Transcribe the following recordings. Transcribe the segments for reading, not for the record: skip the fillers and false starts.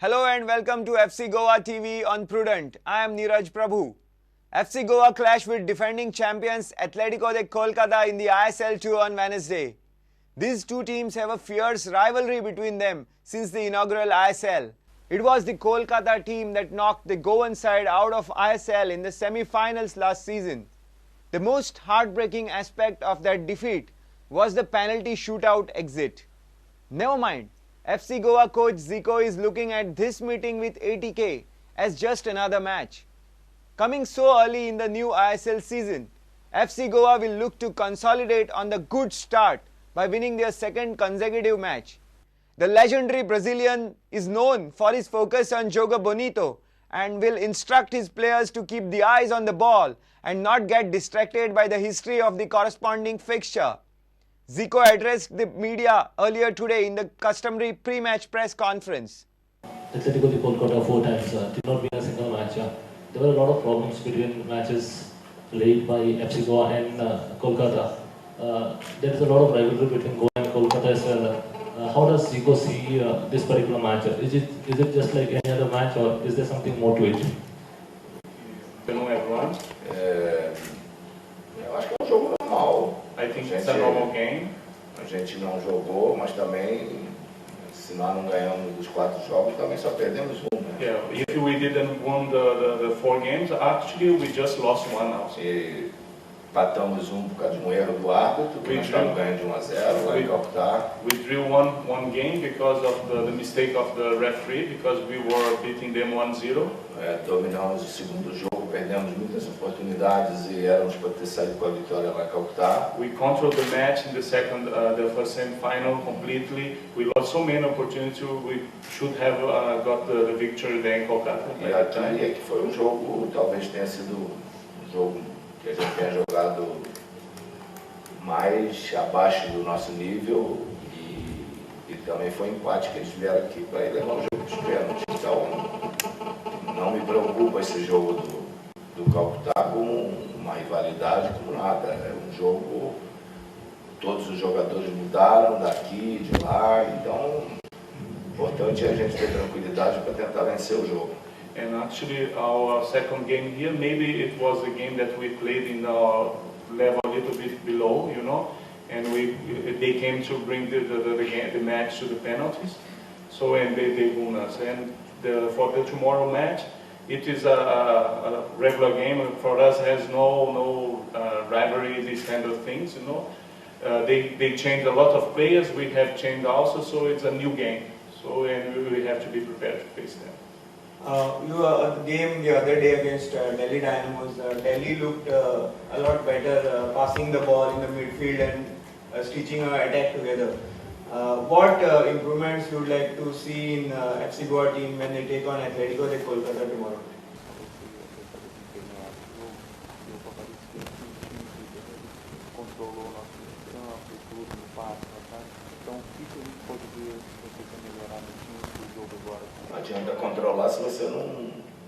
Hello and welcome to FC Goa TV on Prudent. I am Neeraj Prabhu. FC Goa clash with defending champions Atletico de Kolkata in the ISL 2 on Wednesday. These two teams have a fierce rivalry between them since the inaugural ISL. It was the Kolkata team that knocked the Goan side out of ISL in the semi-finals last season. The most heartbreaking aspect of that defeat was the penalty shootout exit. Never mind, FC Goa coach Zico is looking at this meeting with ATK as just another match. Coming so early in the new ISL season, FC Goa will look to consolidate on the good start by winning their second consecutive match. The legendary Brazilian is known for his focus on jogo bonito and will instruct his players to keep the eyes on the ball and not get distracted by the history of the corresponding fixture. Zico addressed the media earlier today in the customary pre-match press conference. Atletico de Kolkata 4 times did not win a single match. There were a lot of problems between matches played by FC Goa and Kolkata. There is a lot of rivalry between Goa and Kolkata as well. How does Zico see this particular match? Is it just like any other match, or is there something more to it? Hello everyone. Eu acho que é um jogo normal. I think it's a normal game. A gente não jogou, mas também, se nós não ganhamos dos 4 jogos, também só perdemos um. Né? Yeah, if we didn't win the 4 games, actually we just lost one now. E empatamos um por causa de um erro do árbitro, que nós estávamos ganhando de 1-0 lá em Calcutá. We drew one game because of the mistake of the referee, because we were beating them 1-0. Dominamos o segundo jogo, perdemos muitas oportunidades e éramos para ter saído com a vitória lá em Calcutá. We controlled the match in the first semi-final completely. We lost so many opportunities. We should have got the victory there in Kolkata. E aqui que foi um jogo, talvez tenha sido um jogo que a gente tenha jogado mais abaixo do nosso nível e também foi um empate que eles vieram aqui para levar o jogo dos pênaltis. Então não me preocupa esse jogo do Calcutá como uma rivalidade, como nada. É um jogo, todos os jogadores mudaram daqui, de lá, então o importante é a gente ter tranquilidade para tentar vencer o jogo. And actually our second game here, maybe it was a game that we played in our level a little bit below, you know, and they came to bring the match to the penalties, so and they won us. And for the tomorrow match, it is a regular game. For us, has no rivalry, these kind of things, you know. They changed a lot of players, we have changed also, so it's a new game. So and we have to be prepared to face them. The game the other day against Delhi Dynamos, Delhi looked a lot better passing the ball in the midfield and stitching an attack together. What improvements you would like to see in FC Goa team when they take on Atletico de Kolkata tomorrow? Não adianta controlar se você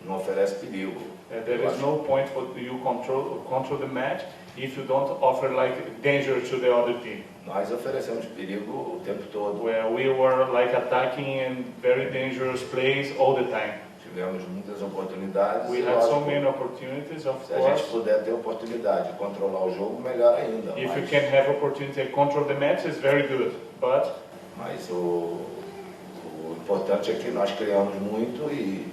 não oferece perigo. There is no point for you control the match if you don't offer like danger to the other team. Nós oferecemos perigo o tempo todo. Where we were like attacking in very dangerous plays all the time. Tivemos muitas oportunidades. We had so many opportunities, of Se a gente puder ter oportunidade de controlar o jogo, melhor ainda. If you can have opportunity to control the match, it's very good. Mas o importante é que nós criamos muito e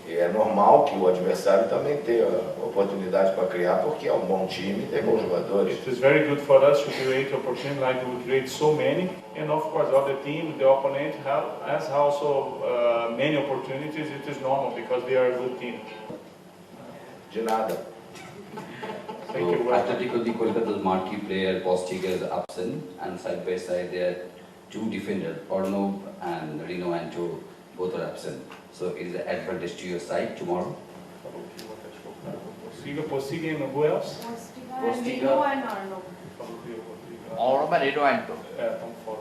é normal que o adversário também tenha oportunidade para criar, porque é um bom time e tem bons jogadores. It is very good for us to create opportunities like we create so many, and of course other team, the opponent has also many opportunities. It is normal because they are a good team. De nada. Thank you. Atletico de Kolkata's marquee player Postiga is absent, and side by side there are two defenders, Orno and Rino and Joe, both are absent. So it is an advantage to your side tomorrow. Postiga and who else? Rino and Arno. Orno and Rino and Joe. Estão fora.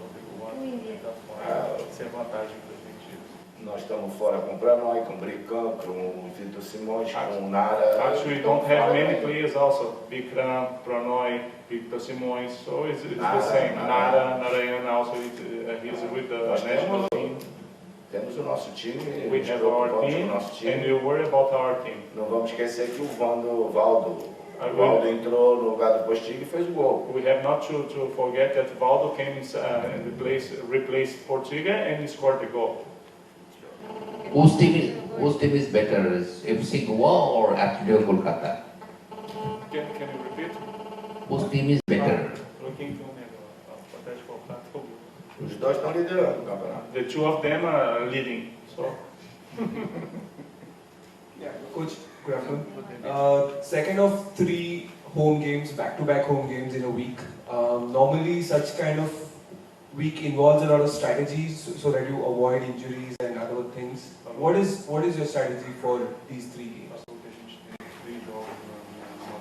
Isso é vantagem pra gente. Nós estamos fora com o Prudent, com o Prudent, com o Vitor Simões, com o Nara. Actually, we don't have many players also. Vikram, Pranoy, Victor Simões, so it's the same. Nara Narayan also he's with the national team. Temos o nosso time, We nos have our preocupamos com o team, nosso and time. we worry about our team. Não vamos esquecer que o Valdo entrou no lugar do Postiga e fez o gol. We have not to forget that Valdo came in the place, replaced Portuga, and he scored the goal. Whose team is better, FC Goa or Atletico Kolkata? Can you repeat? Whose team is better? Looking to Os dois estão liderando o campeonato. the two of them are leading. So. Yeah, Coach, good afternoon. Second of 3 home games, back-to-back home games in a week. Normally, such kind of week involves a lot of strategies so that you avoid injuries and other things. What is your strategy for these 3 games?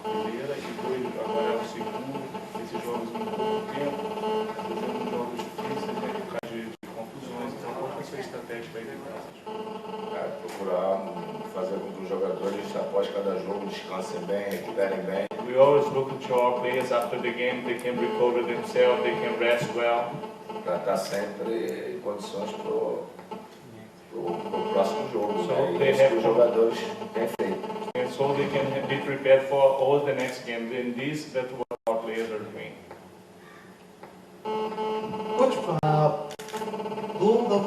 Primeira e dois, agora é o segundo, esses jogos em pouco tempo, fazendo jogos difíceis, né, por causa de confusões, então qual é a sua estratégia para evitar essas coisas? Procurar fazer com que os jogadores, após cada jogo, descansem bem, recuperem bem. We always look to our players after the game, they can recover themselves, they can rest well. Para estar sempre em condições para o próximo jogo. So É isso que os jogadores têm feito. And so they can be prepared for all the next games, and this, that's what our players are doing. Coach, though the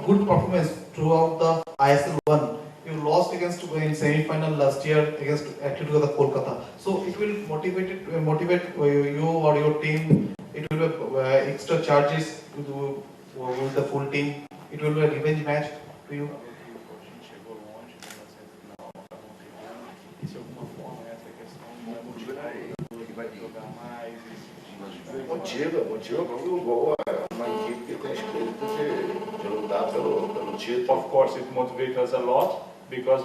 good performance throughout the ISL 1, you lost against in semi-final last year against Atletico Kolkata. So it will motivate you or your team. It will be extra charges with the full team. It will be a revenge match to you. Motiva porque o Goa é uma equipe que tem espírito de lutar pelo título. Of course, it motivates us a lot because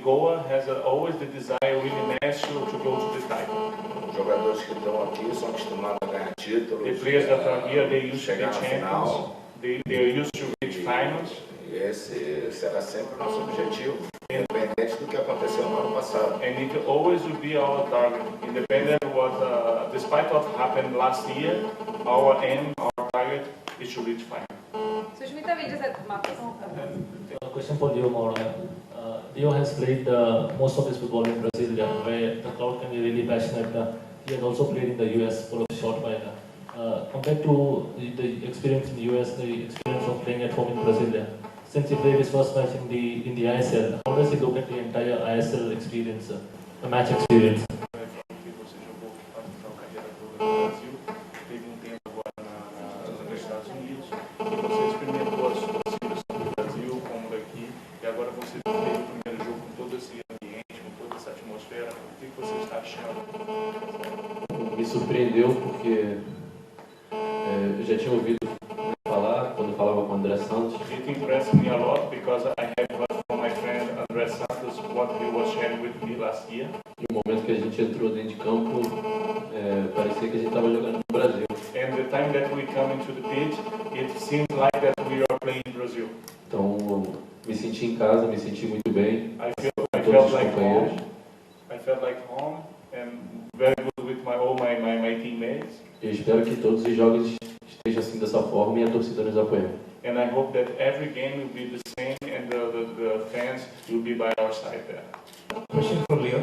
Goa has always the desire, willingness to go to the title. Os jogadores que estão aqui são acostumados a ganhar títulos. The players that are here, they used to be chegar na champions. final. They are used to reach finals. E esse será sempre o nosso objetivo, independente do que aconteceu no ano passado. And it always will be our target, independent of what, despite what happened last year, our aim, our target is to reach final. Sushmita will just add Marcus. A question for Leo Maura. Leo has played most of his football in Brazil, where the crowd can be really passionate. He has also played in the US for a short while. Compared to the experience in the US, the experience of playing at home in Brazil, since he played his first match in the ISL, how does he look at the entire ISL experience, the match experience? Você jogou a carreira toda no Brasil, teve tempo agora nos Estados Unidos, e você experimentou as torcidas do Brasil como daqui, e agora você teve o primeiro jogo com todo esse ambiente, com toda essa atmosfera. O que você está achando? Me surpreendeu porque eu já tinha ouvido falar quando falava com o André Santos. It impressed me a lot because I have heard from my friend André Santos what he was sharing with me last year. E o momento que a gente entrou dentro de campo, parecia que a gente estava jogando no Brasil. And the time that we come into the pitch, it seems like that we are playing in Brazil. Então, me senti em casa, me senti muito bem. I com todos felt os like companheiros. home. I felt like home and very good with all my teammates. Eu espero que todos os jogos estejam assim dessa forma e a torcida nos apoie. And I hope that every game will be the same and the fans will be by our side there. Question for Leo.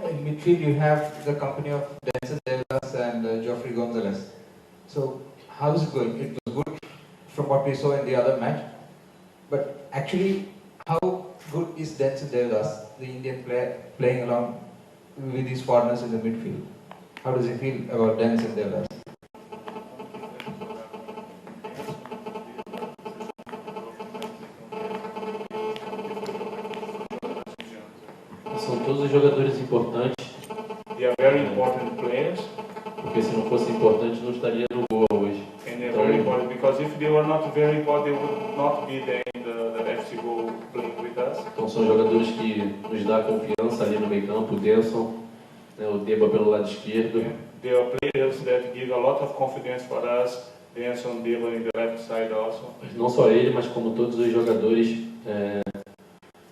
In midfield, you have the company of Denzel Davis and Geoffrey Gonzalez. So, how is it going? It was good from what we saw in the other match. But actually, how good is Denzel Davis, the Indian player, playing along with these foreigners in the midfield? How does he feel about Denzel Davis? São todos os jogadores importantes. They are very important players. Porque se não fosse importante, não estaria no gol hoje. And they are very important because if they were not very important, they would not be there in the FC Go playing with us. Então são jogadores que nos dão confiança ali no meio campo, o Denson, o Deba pelo lado esquerdo. They are players that give a lot of confidence for us. Denson, Deba in the left side also. Mas não só ele, mas como todos os jogadores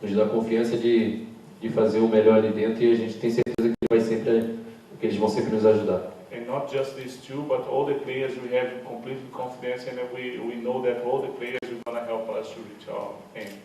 nos dá confiança de fazer o melhor ali dentro e a gente tem certeza que eles vão sempre nos ajudar. And not just these two, but all the players we have complete confidence and we know that all the players will gonna help us to reach our aim.